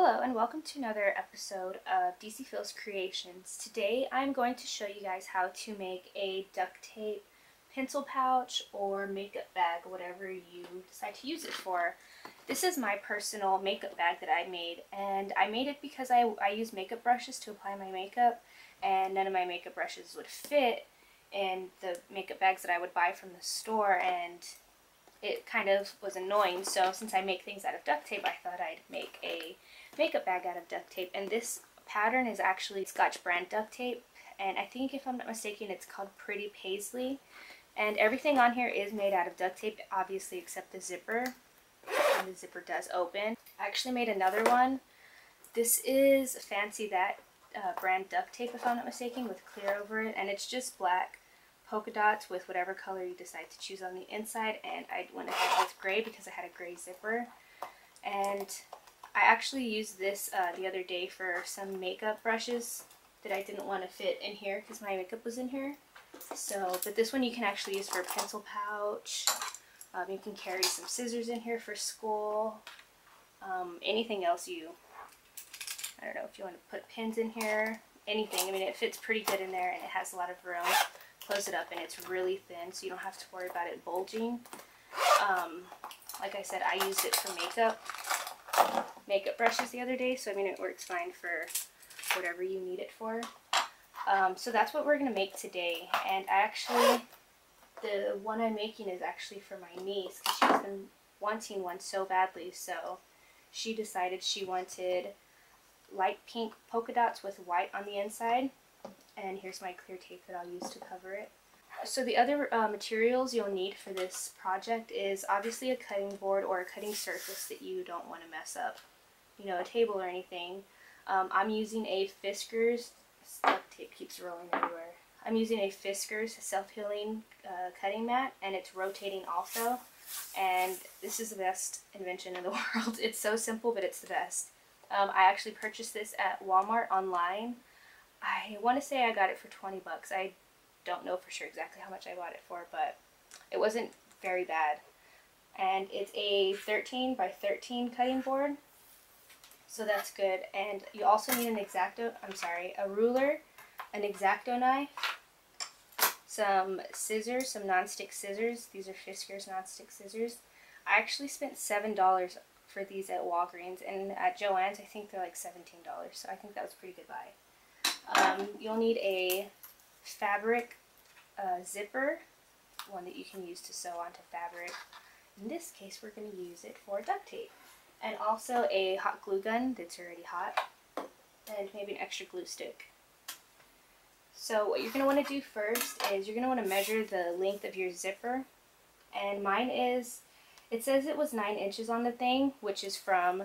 Hello and welcome to another episode of DC Phil's Creations. Today I'm going to show you guys how to make a duct tape pencil pouch or makeup bag, whatever you decide to use it for. This is my personal makeup bag that I made, and I made it because I use makeup brushes to apply my makeup, and none of my makeup brushes would fit in the makeup bags that I would buy from the store, and it kind of was annoying. So since I make things out of duct tape, I thought I'd make a makeup bag out of duct tape. And this pattern is actually Scotch brand duct tape, and I think, if I'm not mistaken, it's called Pretty Paisley. And everything on here is made out of duct tape, obviously, except the zipper. And the zipper does open. I actually made another one. This is Fancy That brand duct tape, if I'm not mistaken, with clear over it, and it's just black polka dots with whatever color you decide to choose on the inside, and I went ahead with gray because I had a gray zipper. And I actually used this the other day for some makeup brushes that I didn't want to fit in here because my makeup was in here. So, but this one you can actually use for a pencil pouch. You can carry some scissors in here for school. Anything else I don't know, if you want to put pins in here, anything. I mean, it fits pretty good in there, and it has a lot of room. Close it up, and it's really thin, so you don't have to worry about it bulging. Like I said, I used it for makeup brushes the other day, so I mean, it works fine for whatever you need it for. So that's what we're going to make today. And the one I'm making is actually for my niece, because she's been wanting one so badly. So she decided she wanted light pink polka dots with white on the inside. And here's my clear tape that I'll use to cover it. So the other materials you'll need for this project is obviously a cutting board or a cutting surface that you don't want to mess up, you know, a table or anything. I'm using a Fiskars, duct tape keeps rolling everywhere. I'm using a Fiskars self-healing cutting mat, and it's rotating also. And this is the best invention in the world. It's so simple, but it's the best. I actually purchased this at Walmart online. I want to say I got it for 20 bucks. I don't know for sure exactly how much I bought it for, but it wasn't very bad. And it's a 13 by 13 cutting board, so that's good. And you also need a ruler, an X-Acto knife, some scissors, some non-stick scissors. These are Fiskars non-stick scissors. I actually spent $7 for these at Walgreens, and at Joann's I think they're like $17, so I think that was a pretty good buy. You'll need a fabric zipper, one that you can use to sew onto fabric. In this case, we're going to use it for duct tape. And also a hot glue gun that's already hot, and maybe an extra glue stick. So what you're going to want to do first is you're going to want to measure the length of your zipper. And mine is, it says it was 9 inches on the thing, which is from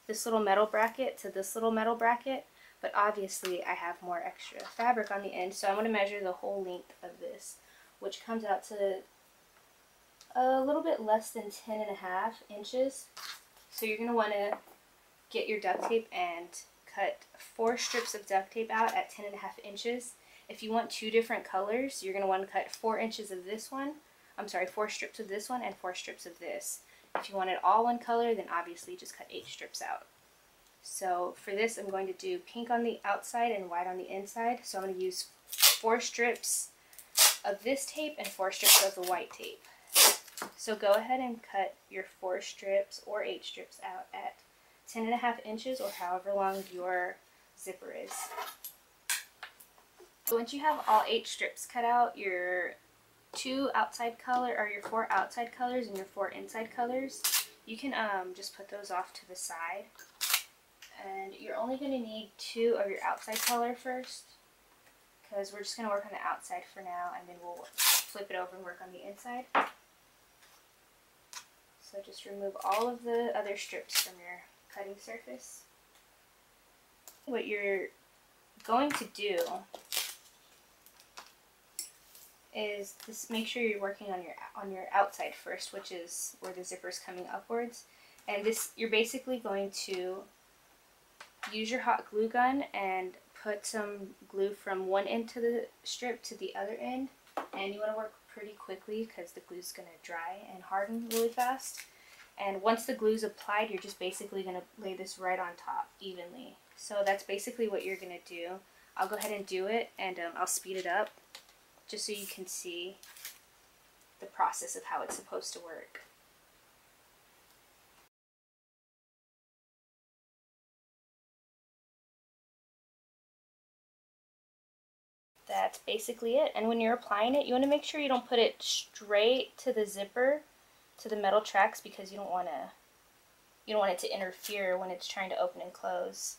this little metal bracket to this little metal bracket. But obviously I have more extra fabric on the end, so I'm going to measure the whole length of this, which comes out to a little bit less than 10.5 inches. So you're going to want to get your duct tape and cut 4 strips of duct tape out at 10.5 inches. If you want 2 different colors, you're going to want to cut 4 inches of this one. 4 strips of this one and 4 strips of this. If you want it all one color, then obviously just cut 8 strips out. So for this, I'm going to do pink on the outside and white on the inside. So I'm going to use 4 strips of this tape and 4 strips of the white tape. So go ahead and cut your 4 strips or 8 strips out at 10.5 inches or however long your zipper is. So once you have all 8 strips cut out, your 2 outside color, or your 4 outside colors and your 4 inside colors, you can just put those off to the side. And you're only going to need 2 of your outside color first, because we're just going to work on the outside for now, and then we'll flip it over and work on the inside. So just remove all of the other strips from your cutting surface. What you're going to do is just make sure you're working on your outside first, which is where the zipper is coming upwards. And this, you're basically going to use your hot glue gun and put some glue from one end to the strip to the other end, and you want to work pretty quickly because the glue is going to dry and harden really fast. And once the glue's applied, you're just basically going to lay this right on top evenly. So that's basically what you're going to do. I'll go ahead and do it, and I'll speed it up just so you can see the process of how it's supposed to work. That's basically it. And when you're applying it, you want to make sure you don't put it straight to the zipper, to the metal tracks, because you don't want it to interfere when it's trying to open and close.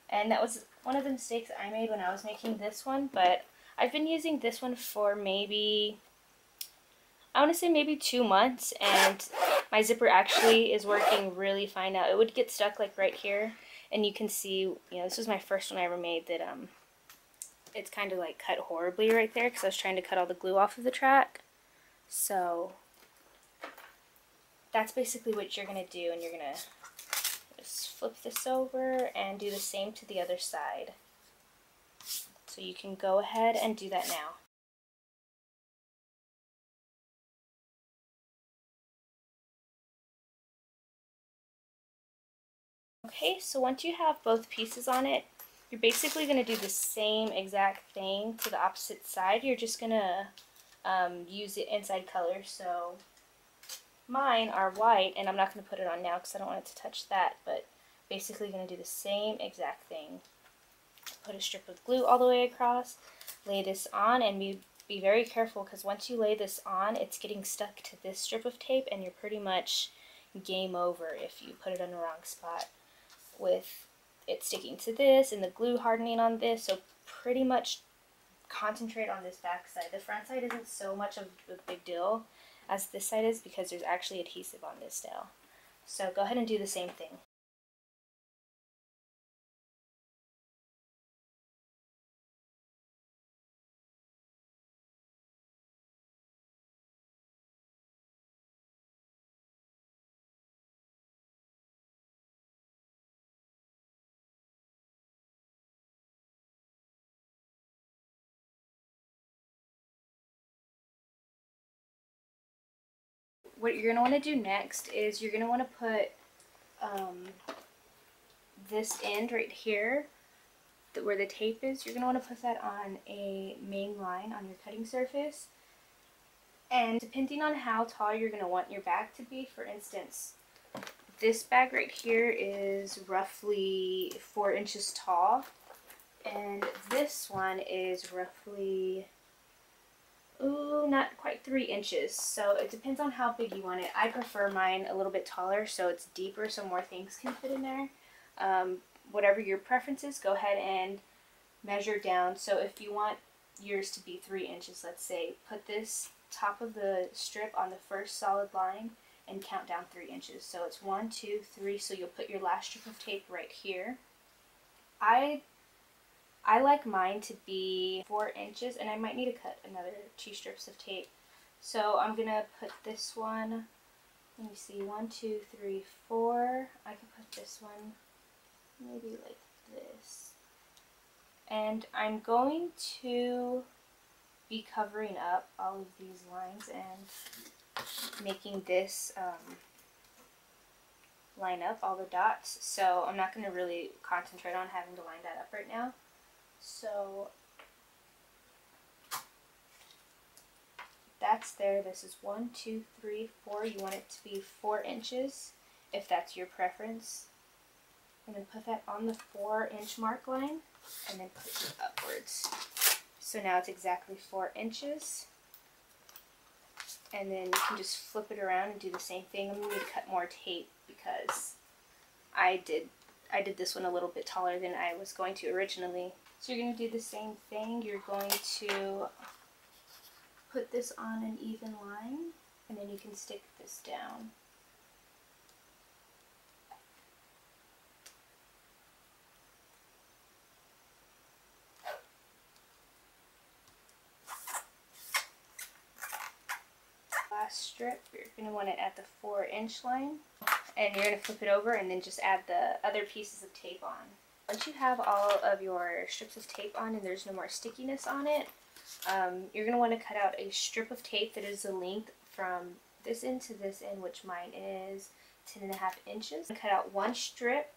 And that was one of the mistakes I made when I was making this one, but I've been using this one for maybe, I want to say maybe 2 months, and my zipper actually is working really fine now. It would get stuck like right here, and you can see, you know, this was my first one I ever made that it's kind of like cut horribly right there because I was trying to cut all the glue off of the track. So that's basically what you're going to do, and you're going to just flip this over and do the same to the other side. So you can go ahead and do that now. Okay, so once you have both pieces on it, you're basically going to do the same exact thing to the opposite side. You're just going to use the inside color. So mine are white, and I'm not going to put it on now because I don't want it to touch that, but basically going to do the same exact thing. Put a strip of glue all the way across, lay this on, and be very careful because once you lay this on, it's getting stuck to this strip of tape, and you're pretty much game over if you put it on the wrong spot, with it sticking to this and the glue hardening on this. So pretty much concentrate on this back side. The front side isn't so much of a big deal as this side is because there's actually adhesive on this now. So go ahead and do the same thing. What you're going to want to do next is you're going to want to put this end right here, where the tape is, you're going to want to put that on a main line on your cutting surface. And depending on how tall you're going to want your bag to be, for instance, this bag right here is roughly 4 inches tall, and this one is roughly, ooh, not quite 3 inches. So it depends on how big you want it. I prefer mine a little bit taller so it's deeper so more things can fit in there. Whatever your preference is, go ahead and measure down. So if you want yours to be 3 inches, let's say, put this top of the strip on the first solid line and count down 3 inches. So it's 1, 2, 3. So you'll put your last strip of tape right here. I like mine to be 4 inches, and I might need to cut another 2 strips of tape. So I'm gonna put this one, let me see, 1, 2, 3, 4. I can put this one maybe like this. And I'm going to be covering up all of these lines and making this line up, all the dots. So I'm not going to really concentrate on having to line that up right now. So that's there. This is 1, 2, 3, 4. You want it to be 4 inches if that's your preference. And then put that on the 4-inch mark line and then push it upwards. So now it's exactly 4 inches. And then you can just flip it around and do the same thing. I'm going to need to cut more tape because I did this one a little bit taller than I was going to originally. So you're going to do the same thing. You're going to put this on an even line, and then you can stick this down. Last strip, you're going to want it at the 4-inch line, and you're going to flip it over and then just add the other pieces of tape on. Once you have all of your strips of tape on and there's no more stickiness on it, you're going to want to cut out a strip of tape that is the length from this end to this end, which mine is 10.5 inches. Cut out one strip.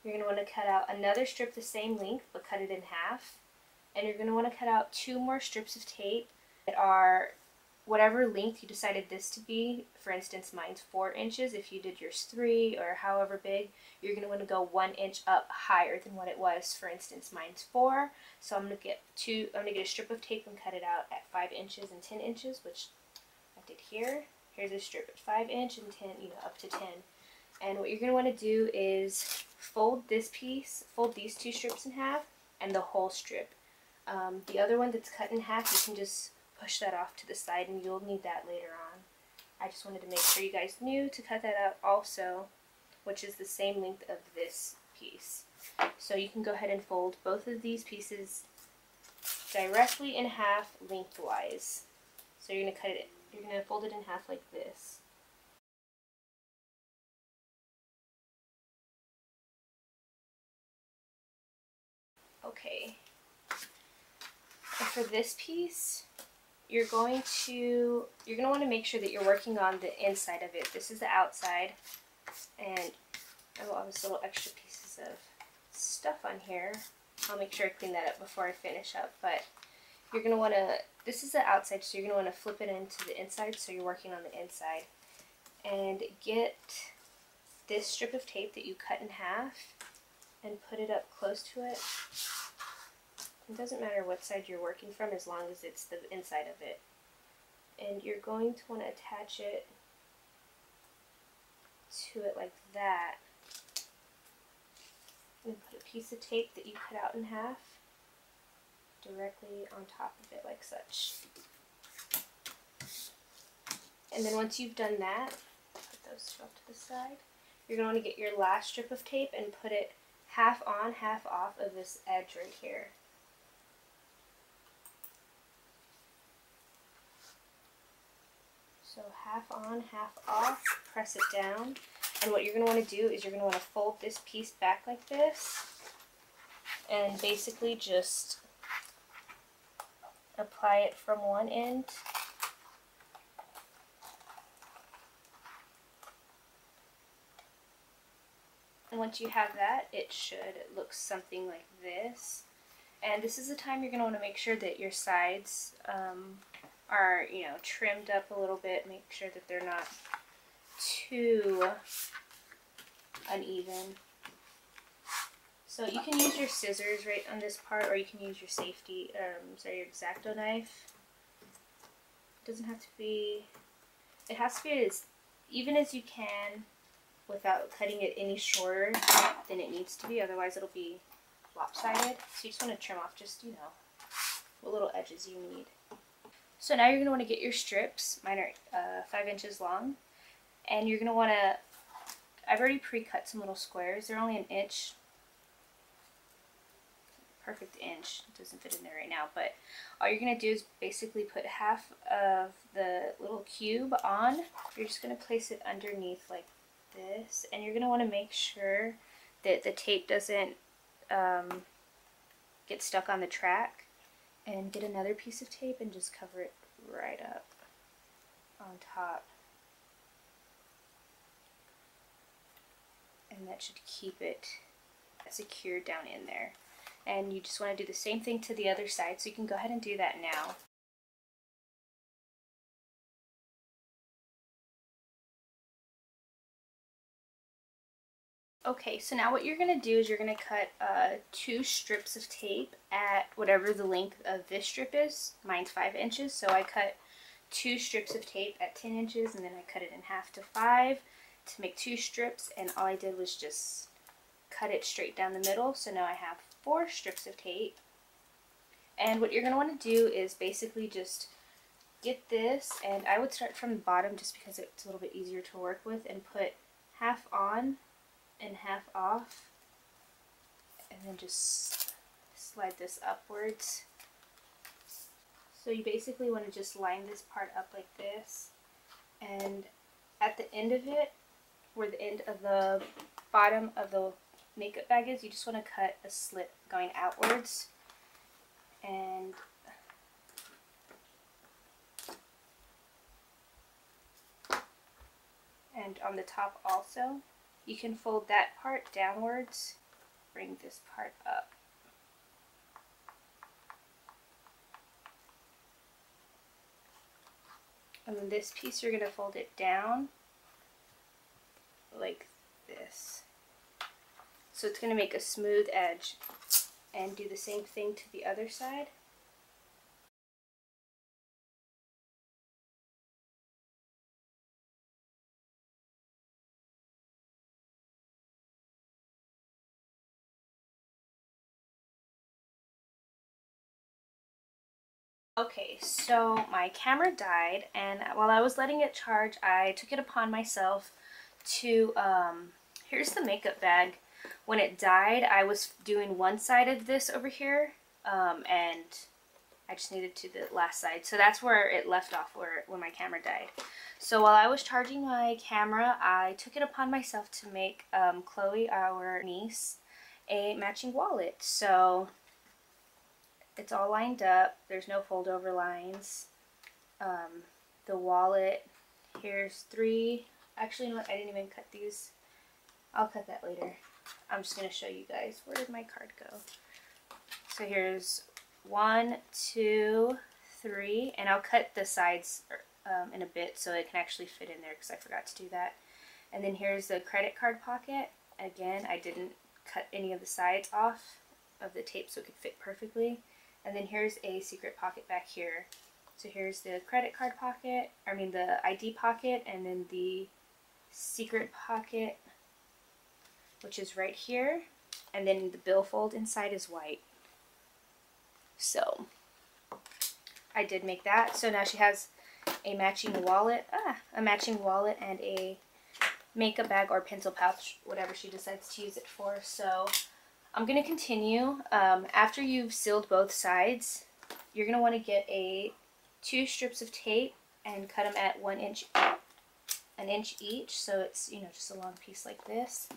You're going to want to cut out another strip the same length, but cut it in half. And you're going to want to cut out 2 more strips of tape that are whatever length you decided this to be. For instance, mine's 4 inches. If you did yours 3 or however big, you're going to want to go 1 inch up higher than what it was. For instance, mine's 4. So I'm going to get a strip of tape and cut it out at 5 inches and 10 inches, which I did here. Here's a strip at 5 inch and 10, up to 10. And what you're going to want to do is fold these 2 strips in half and the whole strip. The other one that's cut in half, you can just push that off to the side and you'll need that later on. I just wanted to make sure you guys knew to cut that out also, which is the same length of this piece. So you can go ahead and fold both of these pieces directly in half lengthwise. So you're going to fold it in half like this. Okay. And for this piece, you're going to want to make sure that you're working on the inside of it. This is the outside, and I will have this little extra pieces of stuff on here. I'll make sure I clean that up before I finish up, but you're going to want to, this is the outside, so you're going to want to flip it into the inside, so you're working on the inside. And get this strip of tape that you cut in half and put it up close to it. It doesn't matter what side you're working from as long as it's the inside of it. And you're going to want to attach it to it like that. And put a piece of tape that you cut out in half directly on top of it like such. And then once you've done that, put those off to the side. You're going to want to get your last strip of tape and put it half on, half off of this edge right here. So half on, half off, press it down. And what you're going to want to do is you're going to want to fold this piece back like this and basically just apply it from one end and once you have that, it should look something like this. And this is the time you're going to want to make sure that your sides are, trimmed up a little bit. Make sure that they're not too uneven. So you can use your scissors right on this part, or you can use your your X-Acto knife. It doesn't have to be, it has to be as even as you can without cutting it any shorter than it needs to be, otherwise it'll be lopsided. So you just want to trim off just, what little edges you need. So now you're going to want to get your strips. Mine are 5 inches long. And you're going to want to, I've already pre-cut some little squares. They're only an inch. Perfect inch. It doesn't fit in there right now. But all you're going to do is basically put half of the little cube on. You're just going to place it underneath like this. And you're going to want to make sure that the tape doesn't get stuck on the track. And get another piece of tape and just cover it right up on top. And that should keep it secured down in there. And you just want to do the same thing to the other side, so you can go ahead and do that now. Okay, so now what you're going to do is you're going to cut 2 strips of tape at whatever the length of this strip is. Mine's 5 inches, so I cut 2 strips of tape at 10 inches, and then I cut it in half to 5 to make 2 strips, and all I did was just cut it straight down the middle. So now I have 4 strips of tape. And what you're going to want to do is basically just get this, and I would start from the bottom just because it's a little bit easier to work with, and put half on and half off, and then just slide this upwards. So you basically want to just line this part up like this, and at the end of it, where the end of the bottom of the makeup bag is, you just want to cut a slit going outwards, and and on the top also. You can fold that part downwards, bring this part up. And then this piece, you're going to fold it down like this. So it's going to make a smooth edge. And do the same thing to the other side. Okay, so my camera died, and while I was letting it charge, I took it upon myself to, here's the makeup bag. When it died, I was doing one side of this over here, and I just needed to do the last side. So that's where it left off, when my camera died. So while I was charging my camera, I took it upon myself to make Chloe, our niece, a matching wallet. So it's all lined up. There's no fold over lines. The wallet, here's 3. Actually, you know what? I didn't even cut these. I'll cut that later. I'm just going to show you guys. Where did my card go? So here's 1, 2, 3. And I'll cut the sides in a bit so it can actually fit in there because I forgot to do that. And then here's the credit card pocket. Again, I didn't cut any of the sides off of the tape so it could fit perfectly. And then here's a secret pocket back here. So here's the credit card pocket, the ID pocket, and then the secret pocket, which is right here. And then the billfold inside is white. So I did make that. So now she has a matching wallet, and a makeup bag or pencil pouch, whatever she decides to use it for. So I'm going to continue. After you've sealed both sides, you're going to want to get 2 strips of tape and cut them at 1 inch, an inch each. So it's, just a long piece like this.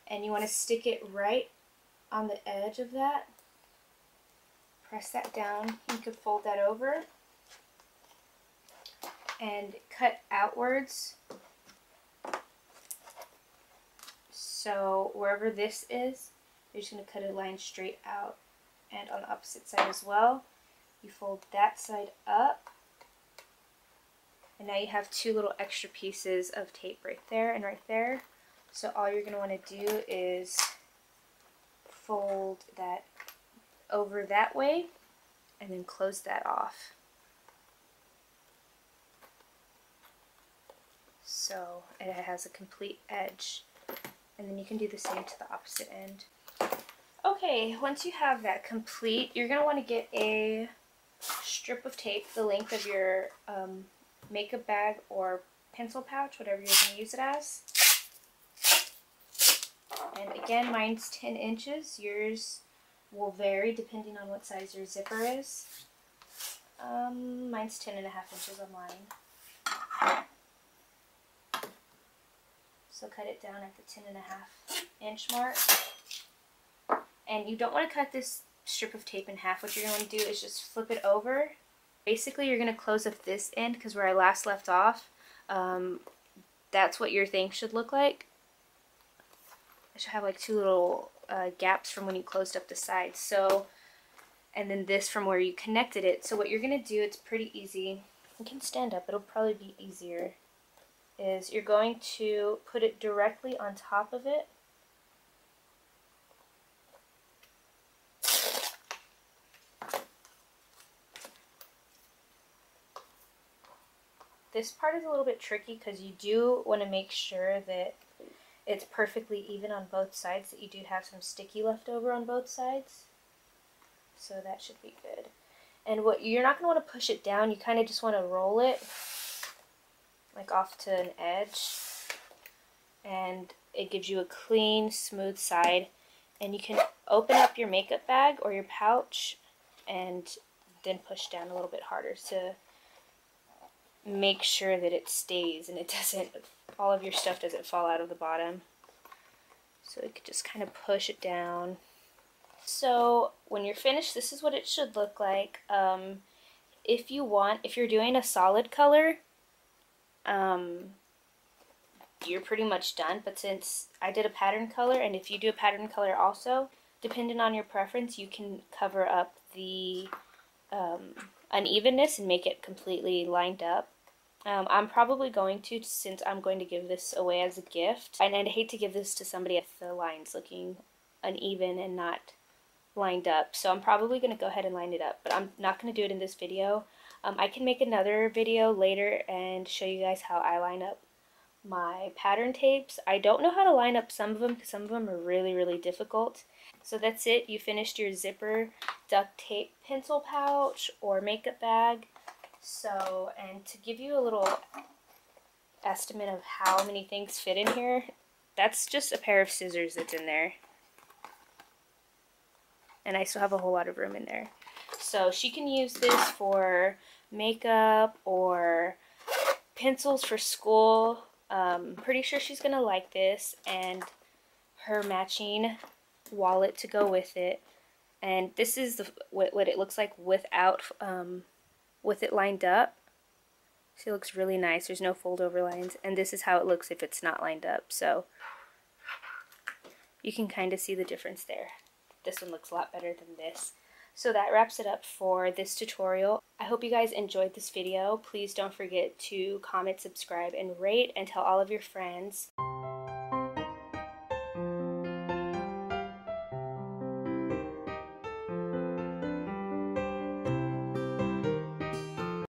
And you want to stick it right on the edge of that. Press that down. You could fold that over and cut outwards. So wherever this is, you're just going to cut a line straight out, and on the opposite side as well. You fold that side up, and now you have 2 little extra pieces of tape right there and right there. So all you're going to want to do is fold that over that way and then close that off. So it has a complete edge, and then you can do the same to the opposite end. Okay, once you have that complete, you're going to want to get a strip of tape the length of your makeup bag or pencil pouch, whatever you're going to use it as. And again, mine's 10 inches. Yours will vary depending on what size your zipper is. Mine's 10.5 inches on mine. So cut it down at the 10.5 inch mark. And you don't want to cut this strip of tape in half. What you're going to do is just flip it over. Basically, you're going to close up this end because where I last left off, that's what your thing should look like. It should have like 2 little gaps from when you closed up the sides. So, and then this from where you connected it. So what you're going to do, it's pretty easy. You can stand up, it'll probably be easier. Is you're going to put it directly on top of it. This part is a little bit tricky because you do want to make sure that it's perfectly even on both sides, that you do have some sticky left over on both sides. So that should be good. And what you're not going to want to push it down, you kind of just want to roll it like off to an edge, and it gives you a clean, smooth side. And you can open up your makeup bag or your pouch and then push down a little bit harder to make sure that it stays and it doesn't, all of your stuff doesn't fall out of the bottom. So you could just kind of push it down. So when you're finished, this is what it should look like. If you're doing a solid color, you're pretty much done. But since I did a pattern color, and if you do a pattern color also, depending on your preference, you can cover up the unevenness and make it completely lined up. I'm probably going to, since I'm going to give this away as a gift, and I'd hate to give this to somebody if the line's looking uneven and not lined up. So I'm probably going to go ahead and line it up, but I'm not going to do it in this video. I can make another video later and show you guys how I line up my pattern tapes. I don't know how to line up some of them because some of them are really, really difficult. So that's it. You finished your zipper duct tape pencil pouch or makeup bag. So, and to give you a little estimate of how many things fit in here, that's just a pair of scissors that's in there. And I still have a whole lot of room in there. So she can use this for makeup or pencils for school. Pretty sure she's gonna like this, and her matching wallet to go with it. And this is what it looks like without with it lined up. So it looks really nice. There's no fold over lines, and this is how it looks if it's not lined up. So you can kind of see the difference there. This one looks a lot better than this. So that wraps it up for this tutorial. I hope you guys enjoyed this video. Please don't forget to comment, subscribe, and rate, and tell all of your friends.